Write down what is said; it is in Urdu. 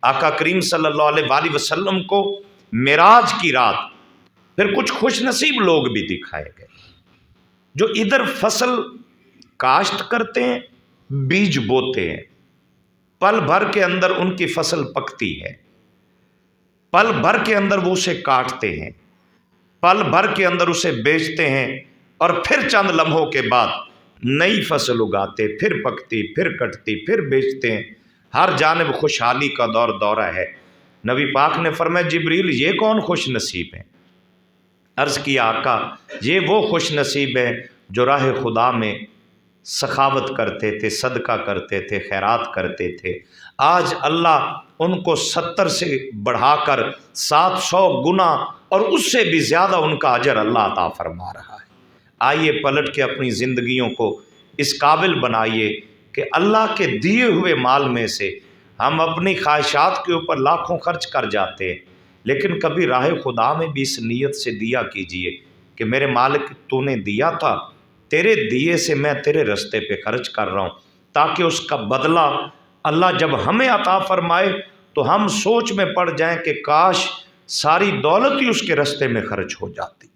آقا کریم صلی اللہ علیہ وآلہ وسلم کو معراج کی رات پھر کچھ خوش نصیب لوگ بھی دکھائے گئے جو ادھر فصل کاشت کرتے ہیں، بیج بوتے ہیں، پل بھر کے اندر ان کی فصل پکتی ہے، پل بھر کے اندر وہ اسے کاٹتے ہیں، پل بھر کے اندر اسے بیچتے ہیں، اور پھر چند لمحوں کے بعد نئی فصل اگاتے، پھر پکتی، پھر کٹتی، پھر بیچتے ہیں، ہر جانب خوشحالی کا دورہ ہے۔ نبی پاک نے فرمایا جبریل یہ کون خوش نصیب ہیں؟ عرض کیا آقا یہ وہ خوش نصیب ہیں جو راہ خدا میں سخاوت کرتے تھے، صدقہ کرتے تھے، خیرات کرتے تھے، آج اللہ ان کو 70 سے بڑھا کر 700 گنا اور اس سے بھی زیادہ ان کا اجر اللہ عطا فرما رہا ہے۔ آئیے پلٹ کے اپنی زندگیوں کو اس قابل بنائیے کہ اللہ کے دیے ہوئے مال میں سے ہم اپنی خواہشات کے اوپر لاکھوں خرچ کر جاتے ہیں، لیکن کبھی راہ خدا میں بھی اس نیت سے دیا کیجئے کہ میرے مالک تو نے دیا تھا، تیرے دیے سے میں تیرے رستے پہ خرچ کر رہا ہوں، تاکہ اس کا بدلہ اللہ جب ہمیں عطا فرمائے تو ہم سوچ میں پڑ جائیں کہ کاش ساری دولت ہی اس کے رستے میں خرچ ہو جاتی۔